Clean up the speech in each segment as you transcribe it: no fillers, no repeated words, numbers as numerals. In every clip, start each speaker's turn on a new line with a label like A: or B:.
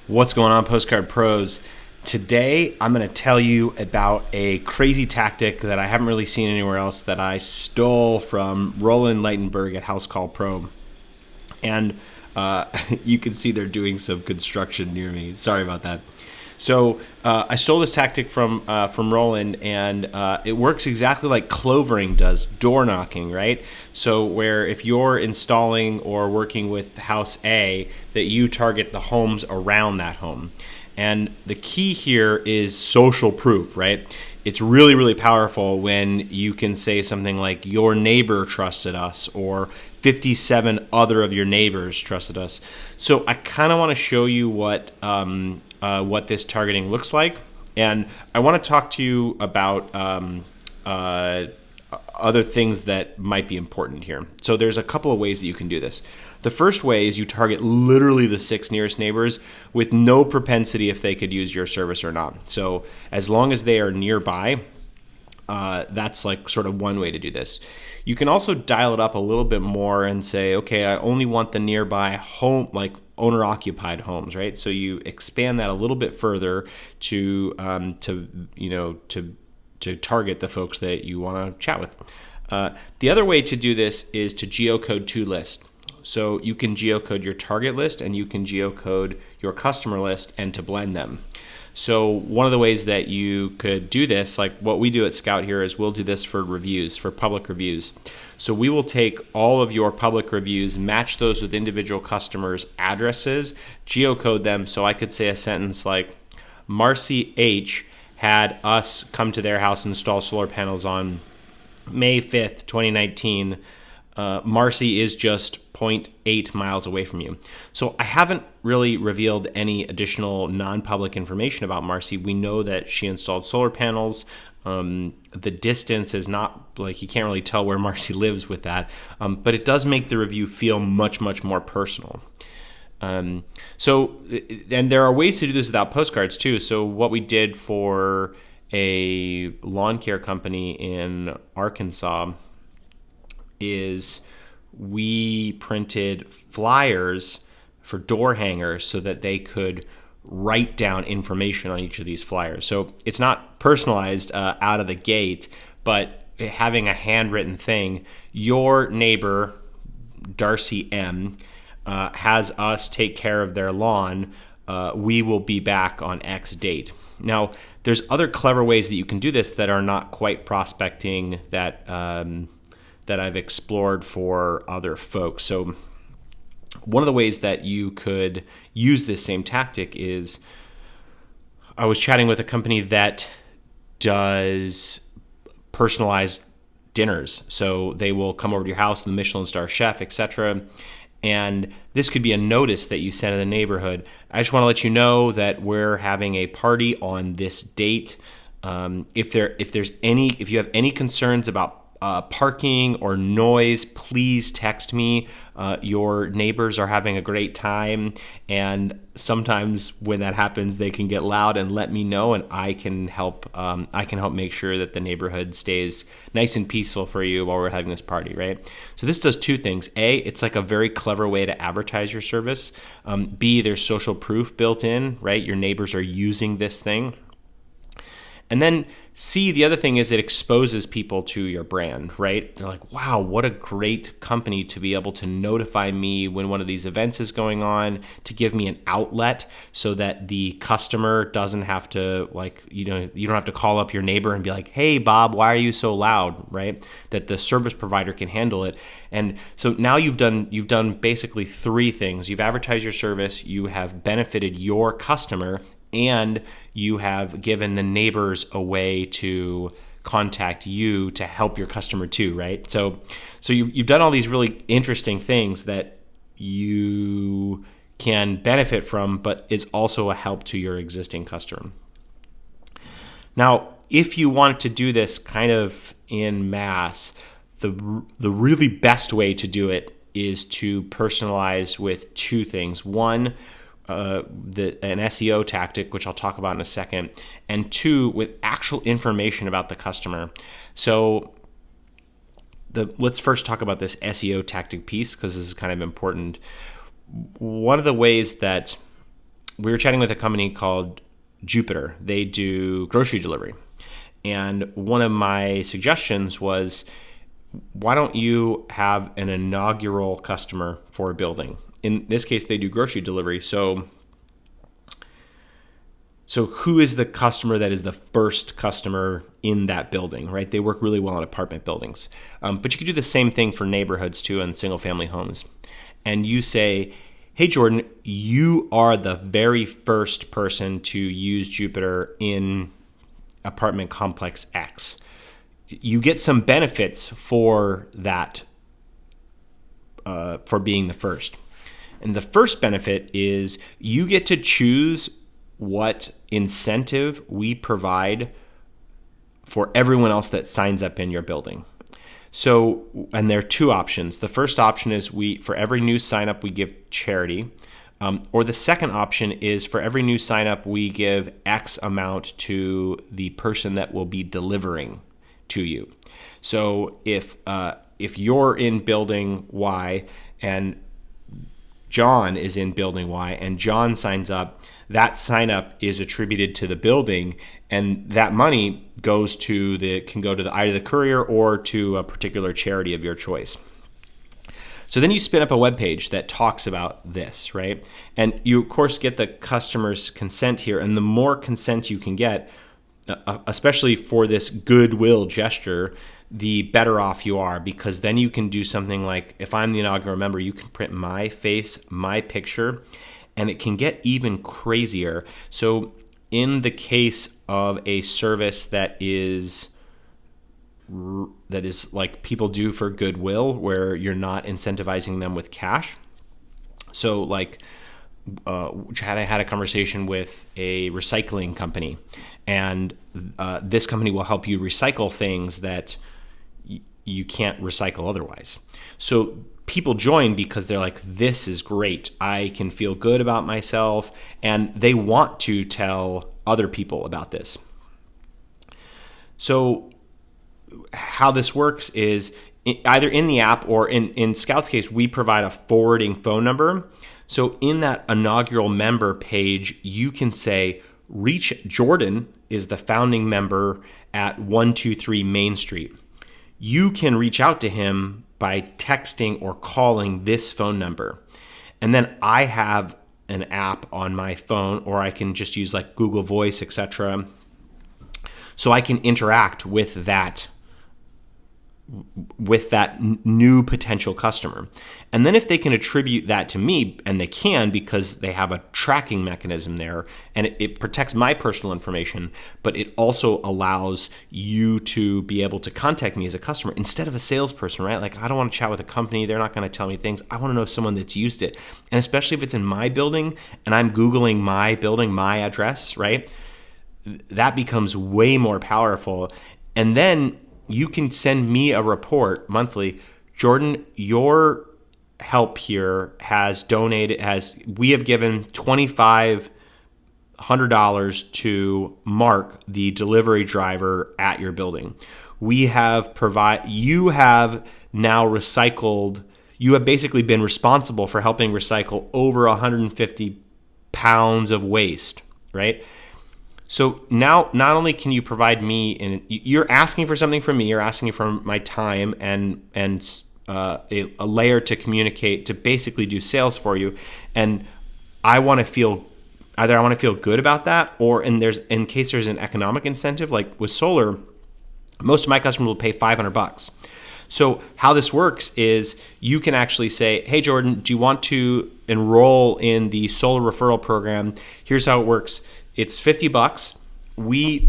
A: What's going on, Postcard Pros? Today, I'm going to tell you about a crazy tactic that I haven't really seen anywhere else that I stole from Roland Leitenberg at House Call Pro. And you can see they're doing some construction near me. Sorry about that. So I stole this tactic from Roland, and it works exactly like clovering does, door knocking, right? So where if you're installing or working with house A, that you target the homes around that home. And the key here is social proof, right? It's really, really powerful when you can say something like, your neighbor trusted us, or 57 other of your neighbors trusted us. So I kind of want to show you what this targeting looks like. And I want to talk to you about other things that might be important here. So there's a couple of ways that you can do this. The first way is you target literally the 6 nearest neighbors with no propensity if they could use your service or not. So as long as they are nearby, that's like sort of one way to do this. You can also dial it up a little bit more and say, okay, I only want the nearby home, like owner-occupied homes, right? So you expand that a little bit further to target the folks that you want to chat with. The other way to do this is to geocode to list. So you can geocode your target list and you can geocode your customer list and to blend them. So one of the ways that you could do this, like what we do at Scout here, is we'll do this for reviews, for public reviews. So we will take all of your public reviews, match those with individual customers' addresses, geocode them. So I could say a sentence like, Marcy H had us come to their house and install solar panels on May 5th, 2019. Marcy is just 0.8 miles away from you. So I haven't really revealed any additional non-public information about Marcy. We know that she installed solar panels. The distance is not, like, you can't really tell where Marcy lives with that, but it does make the review feel much, much more personal. And there are ways to do this without postcards too. So what we did for a lawn care company in Arkansas is we printed flyers for door hangers so that they could write down information on each of these flyers. So it's not personalized out of the gate, but having a handwritten thing, your neighbor, Darcy M., has us take care of their lawn. We will be back on X date. Now, there's other clever ways that you can do this that are not quite prospecting that I've explored for other folks. So one of the ways that you could use this same tactic is, I was chatting with a company that does personalized dinners. So they will come over to your house, the Michelin star chef, etc. And this could be a notice that you send to the neighborhood. I just want to let you know that we're having a party on this date. If you have any concerns about parking or noise, please text me. Your neighbors are having a great time, and sometimes when that happens, they can get loud, and let me know, and I can help. I can help make sure that the neighborhood stays nice and peaceful for you while we're having this party, right? So this does two things. A, it's like a very clever way to advertise your service. B, there's social proof built in, right? Your neighbors are using this thing. And then C, the other thing is it exposes people to your brand, right? They're like, wow, what a great company to be able to notify me when one of these events is going on, to give me an outlet so that the customer doesn't have to, you don't have to call up your neighbor and be like, hey, Bob, why are you so loud, right? That the service provider can handle it. And so now you've done basically 3 things. You've advertised your service, you have benefited your customer, and you have given the neighbors a way to contact you to help your customer too, right? So you've done all these really interesting things that you can benefit from, but it's also a help to your existing customer. Now, if you want to do this kind of in mass, the really best way to do it is to personalize with 2 things. One, an SEO tactic, which I'll talk about in a second, and 2, with actual information about the customer. So let's first talk about this SEO tactic piece, because this is kind of important. One of the ways that we were chatting with a company called Jupiter. They do grocery delivery. And one of my suggestions was, why don't you have an inaugural customer for a building? In this case, they do grocery delivery. So who is the customer that is the first customer in that building, right? They work really well in apartment buildings. But you could do the same thing for neighborhoods too and single family homes. And you say, hey, Jordan, you are the very first person to use Jupiter in apartment complex X. You get some benefits for that, for being the first. And the first benefit is you get to choose what incentive we provide for everyone else that signs up in your building. So, and there are two options. The first option is for every new sign up, we give charity. Or the second option is for every new sign up, we give X amount to the person that will be delivering to you. So if you're in building Y and John is in building Y and John signs up, that sign up is attributed to the building, and that money can go to either the courier or to a particular charity of your choice. So then you spin up a web page that talks about this, right? And you of course get the customer's consent here, and the more consent you can get, especially for this goodwill gesture, the better off you are, because then you can do something like, if I'm the inaugural member, you can print my face, my picture, and it can get even crazier. So in the case of a service that is like people do for goodwill, where you're not incentivizing them with cash. So like I had a conversation with a recycling company, and this company will help you recycle things that you can't recycle otherwise. So people join because they're like, this is great. I can feel good about myself, and they want to tell other people about this. So how this works is either in the app or in Scout's case, we provide a forwarding phone number. So in that inaugural member page, you can say, reach Jordan is the founding member at 123 Main Street. You can reach out to him by texting or calling this phone number. And then I have an app on my phone, or I can just use like Google Voice, etc. So I can interact with that new potential customer. And then if they can attribute that to me, and they can because they have a tracking mechanism there, and it protects my personal information, but it also allows you to be able to contact me as a customer instead of a salesperson, right? Like, I don't want to chat with a company. They're not going to tell me things. I want to know someone that's used it. And especially if it's in my building and I'm Googling my building, my address, right? That becomes way more powerful. And then you can send me a report monthly. Jordan, your help here we have given $2,500 to Mark, the delivery driver at your building. You have basically been responsible for helping recycle over 150 pounds of waste, right? So now not only can you provide me, and you're asking for something from me, you're asking for my time and a layer to communicate, to basically do sales for you. And I want to feel good about that, or in case there's an economic incentive, like with solar, most of my customers will pay $500. So how this works is you can actually say, hey, Jordan, do you want to enroll in the solar referral program? Here's how it works. It's $50. We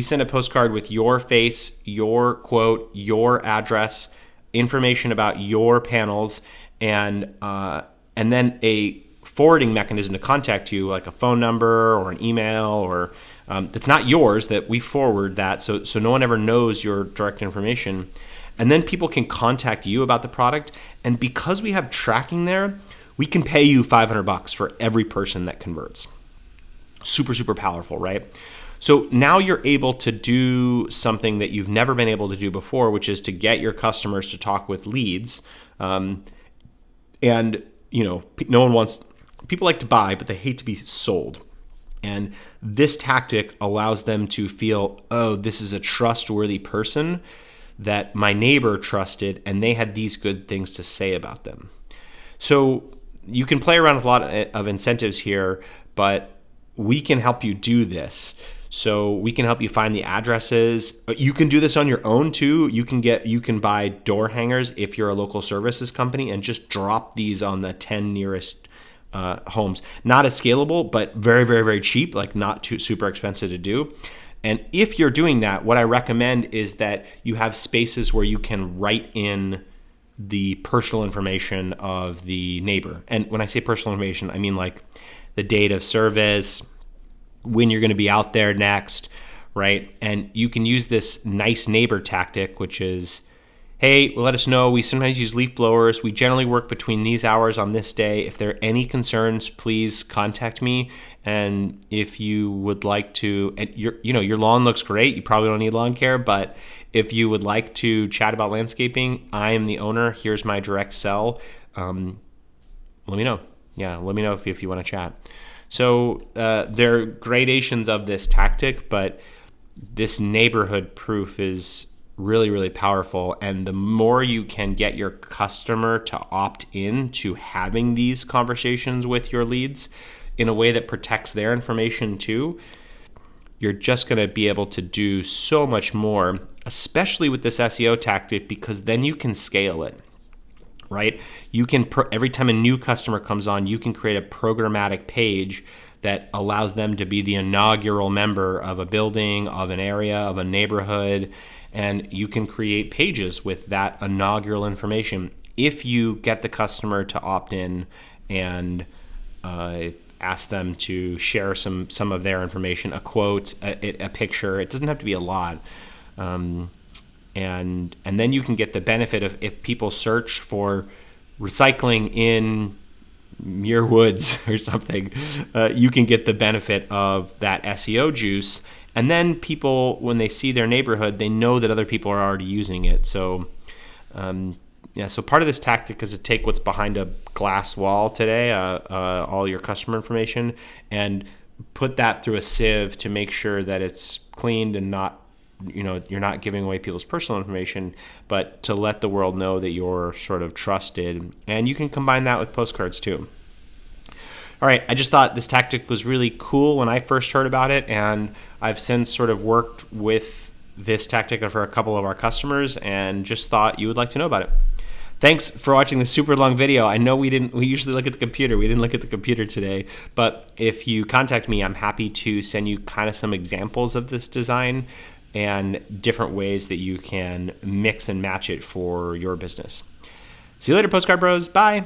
A: send a postcard with your face, your quote, your address, information about your panels, and then a forwarding mechanism to contact you, like a phone number or an email, or that's not yours, that we forward that, so no one ever knows your direct information. And then people can contact you about the product. And because we have tracking there, we can pay you $500 for every person that converts. Super, super powerful, right? So now you're able to do something that you've never been able to do before, which is to get your customers to talk with leads. And no one wants people like to buy, but they hate to be sold. And this tactic allows them to feel, oh, this is a trustworthy person that my neighbor trusted, and they had these good things to say about them. So you can play around with a lot of incentives here, but we can help you do this. So we can help you find the addresses. You can do this on your own too. You can buy door hangers if you're a local services company and just drop these on the 10 nearest homes. Not as scalable, but very, very, very cheap, like not too super expensive to do. And if you're doing that, what I recommend is that you have spaces where you can write in the personal information of the neighbor. And when I say personal information, I mean like the date of service, when you're going to be out there next, right? And you can use this nice neighbor tactic, which is, hey, let us know. We sometimes use leaf blowers. We generally work between these hours on this day. If there are any concerns, please contact me. And if you would like to, and your lawn looks great. You probably don't need lawn care, but if you would like to chat about landscaping, I am the owner. Here's my direct cell. Let me know. Yeah, let me know if you want to chat. So there are gradations of this tactic, but this neighborhood proof is really, really powerful. And the more you can get your customer to opt in to having these conversations with your leads in a way that protects their information too, you're just going to be able to do so much more, especially with this SEO tactic, because then you can scale it, right? You can, every time a new customer comes on, you can create a programmatic page that allows them to be the inaugural member of a building, of an area, of a neighborhood. And you can create pages with that inaugural information if you get the customer to opt in and ask them to share some of their information, a quote, a picture. It doesn't have to be a lot. And then you can get the benefit of, if people search for recycling in Muir Woods or something, you can get the benefit of that SEO juice. And then people, when they see their neighborhood, they know that other people are already using it. So, so part of this tactic is to take what's behind a glass wall today, all your customer information, and put that through a sieve to make sure that it's cleaned and not, you're not giving away people's personal information, but to let the world know that you're sort of trusted. And you can combine that with postcards too. All right, I just thought this tactic was really cool when I first heard about it, and I've since sort of worked with this tactic for a couple of our customers and just thought you would like to know about it. Thanks for watching this super long video. I know we usually look at the computer. We didn't look at the computer today, but if you contact me, I'm happy to send you kind of some examples of this design and different ways that you can mix and match it for your business. See you later, Postcard Bros. Bye.